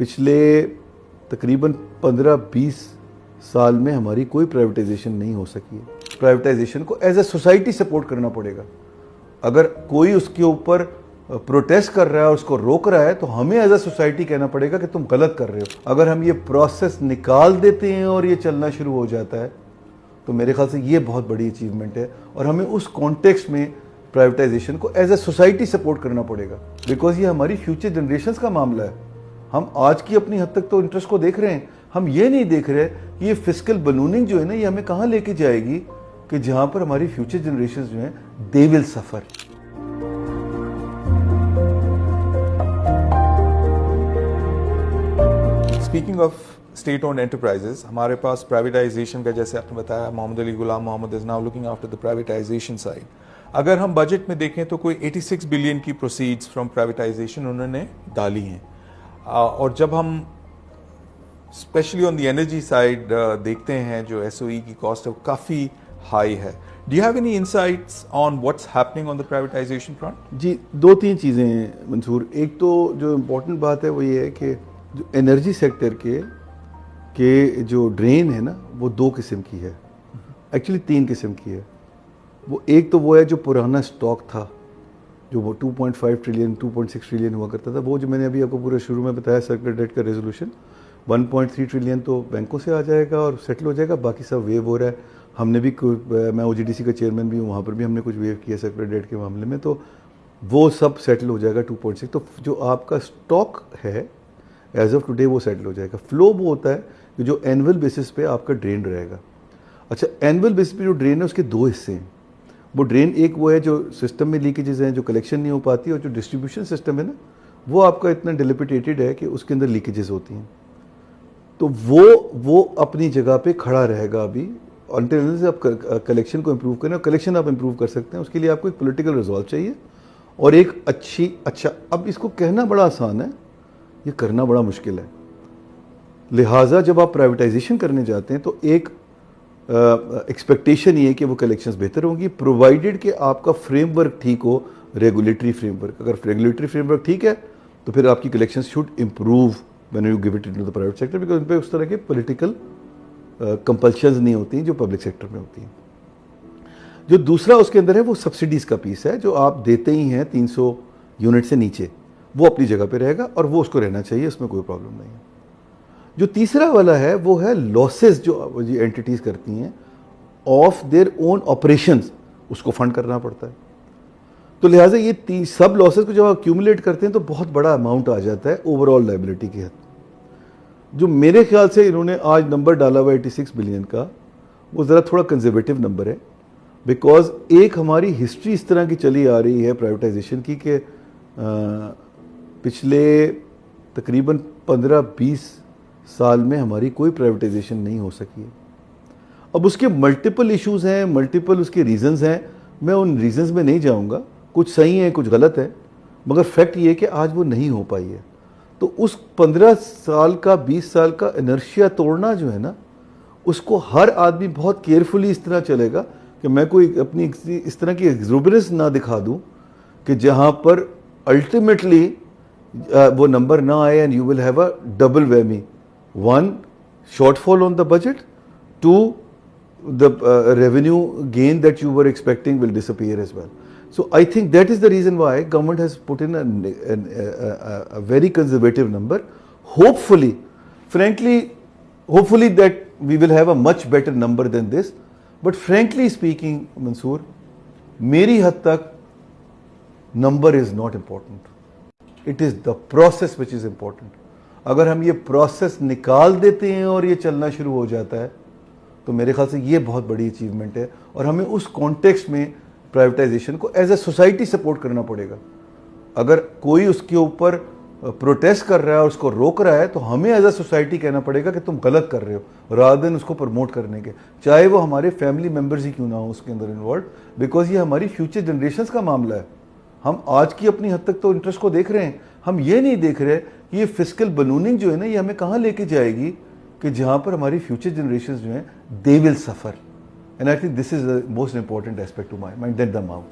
पिछले तकरीबन 15-20 साल में हमारी कोई प्राइवेटाइजेशन नहीं हो सकी है. प्राइवेटाइजेशन को एज ए सोसाइटी सपोर्ट करना पड़ेगा. अगर कोई उसके ऊपर प्रोटेस्ट कर रहा है और उसको रोक रहा है तो हमें एज ए सोसाइटी कहना पड़ेगा कि तुम गलत कर रहे हो. अगर हम ये प्रोसेस निकाल देते हैं और ये चलना शुरू हो जाता है तो मेरे ख्याल से ये बहुत बड़ी अचीवमेंट है और हमें उस कॉन्टेक्स्ट में प्राइवेटाइजेशन को एज ए सोसाइटी सपोर्ट करना पड़ेगा. बिकॉज ये हमारी फ्यूचर जनरेशंस का मामला है. हम आज की अपनी हद तक तो इंटरेस्ट को देख रहे हैं, हम ये नहीं देख रहे कि ये फिस्कल बलूनिंग जो है ना ये हमें कहाँ लेके जाएगी कि जहां पर हमारी फ्यूचर जनरेशंस जो हैं they will suffer. Speaking of state owned enterprises, हमारे पास प्राइवेटाइजेशन का, जैसे आपने बताया, Mohammad Ali Ghulam Mohammad is now looking after the privatisation side. अगर हम बजट में देखें तो कोई 86 बिलियन की प्रोसीड्स फ्रॉम प्राइवेटाइजेशन उन्होंने डाली हैं. और जब हम specially on the energy side देखते हैं जो एसओई की कॉस्ट है वो काफ़ी हाई है. Do you have any insights on what's happening on the privatisation front? जी, 2-3 चीज़ें हैं मंसूर. एक तो जो इम्पोर्टेंट बात है वो ये है कि जो एनर्जी सेक्टर के जो ड्रेन है ना वो 2 किस्म की है, एक्चुअली 3 किस्म की है. वो एक तो वो है जो पुराना स्टॉक था, जो वो 2.5 ट्रिलियन 2.6 ट्रिलियन हुआ करता था. वो जो मैंने अभी आपको पूरा शुरू में बताया, सर्कुलर डेट का रेजोल्यूशन 1.3 ट्रिलियन तो बैंकों से आ जाएगा और सेटल हो जाएगा. बाकी सब वेव हो रहा है. हमने भी मैं ओजीडीसी का चेयरमैन भी हूँ, वहाँ पर भी हमने कुछ वेव किया सर्कुलर डेट के मामले में, तो वो सब सेटल हो जाएगा 2.6. तो जो आपका स्टॉक है एज ऑफ टुडे वो सेटल हो जाएगा. फ्लो वो होता है कि जो एनुअल बेसिस पे आपका ड्रेन रहेगा. अच्छा, एनुअल बेसिस पे जो ड्रेन है उसके 2 हिस्से हैं. वो ड्रेन एक वो है जो सिस्टम में लीकेजेस हैं, जो कलेक्शन नहीं हो पाती, और जो डिस्ट्रीब्यूशन सिस्टम है ना वो आपका इतना डिलिपिटेटेड है कि उसके अंदर लीकेजेस होती हैं. तो वो अपनी जगह पे खड़ा रहेगा अभी अंटिल से आप कलेक्शन को इम्प्रूव करें. और कलेक्शन आप इम्प्रूव कर सकते हैं, उसके लिए आपको एक पॉलिटिकल रिजॉल्व चाहिए और एक अच्छा. अब इसको कहना बड़ा आसान है, ये करना बड़ा मुश्किल है. लिहाजा जब आप प्राइवेटाइजेशन करने जाते हैं तो एक एक्सपेक्टेशन ये है कि वो कलेक्शंस बेहतर होंगी, प्रोवाइडेड कि आपका फ्रेमवर्क ठीक हो, रेगुलेटरी फ्रेमवर्क. अगर रेगुलेटरी फ्रेमवर्क ठीक है तो फिर आपकी collections should improve when you give it into the private sector, because उन पर उस तरह के पॉलिटिकल कंपल्शंस नहीं होती हैं जो पब्लिक सेक्टर में होती हैं. जो दूसरा उसके अंदर है वो सब्सिडीज़ का पीस है, जो आप देते ही हैं 300 यूनिट से नीचे, वो अपनी जगह पे रहेगा और वो उसको रहना चाहिए, उसमें कोई प्रॉब्लम नहीं है. जो तीसरा वाला है वो है लॉसेस जो एंटिटीज़ करती हैं ऑफ देयर ओन ऑपरेशंस, उसको फंड करना पड़ता है. तो लिहाजा ये सब लॉसेस को जब आप एक्यूमुलेट करते हैं तो बहुत बड़ा अमाउंट आ जाता है ओवरऑल लायबिलिटी के हद. जो मेरे ख्याल से इन्होंने आज नंबर डाला हुआ 86 बिलियन का, वो ज़रा थोड़ा कंजर्वेटिव नंबर है. बिकॉज एक हमारी हिस्ट्री इस तरह की चली आ रही है प्राइवेटाइजेशन की कि पिछले तकरीबन 15-20 साल में हमारी कोई प्राइवेटाइजेशन नहीं हो सकी है. अब उसके मल्टीपल इश्यूज़ हैं, मल्टीपल उसके रीज़न्स हैं. मैं उन रीज़न्स में नहीं जाऊंगा, कुछ सही है कुछ गलत है, मगर फैक्ट ये है कि आज वो नहीं हो पाई है. तो उस 15 साल का 20 साल का इनर्शिया तोड़ना जो है ना, उसको हर आदमी बहुत केयरफुली इस तरह चलेगा कि मैं कोई अपनी इस तरह की एक्सुबरेंस ना दिखा दूं कि जहां पर अल्टीमेटली वो नंबर ना आए and you will have a double whammy. 1, shortfall on the budget. 2, the revenue gain that you were expecting will disappear as well. So I think that is the reason why government has put in a very conservative number. Hopefully that we will have a much better number than this. But frankly speaking, Mansoor, मेरी हद तक number is not important. It is the process which is important. अगर हम ये process निकाल देते हैं और ये चलना शुरू हो जाता है तो मेरे ख्याल से ये बहुत बड़ी अचीवमेंट है और हमें उस कॉन्टेक्स्ट में प्राइवेटाइजेशन को एज ए सोसाइटी सपोर्ट करना पड़ेगा. अगर कोई उसके ऊपर प्रोटेस्ट कर रहा है और उसको रोक रहा है तो हमें एज ए सोसाइटी कहना पड़ेगा कि तुम गलत कर रहे हो, रादर देन उसको प्रमोट करने के, चाहे वो हमारे फैमिली मेम्बर्स ही क्यों ना हो उसके अंदर इन्वॉल्व. बिकॉज ये हमारी फ्यूचर जनरेशंस का मामला है. हम आज की अपनी हद तक तो इंटरेस्ट को देख रहे हैं, हम ये नहीं देख रहे कि ये फिस्कल बलूनिंग जो है ना ये हमें कहाँ लेके जाएगी कि जहाँ पर हमारी फ्यूचर जनरेशंस जो हैं they will suffer. And I think this is the most important aspect to my mind that the amount.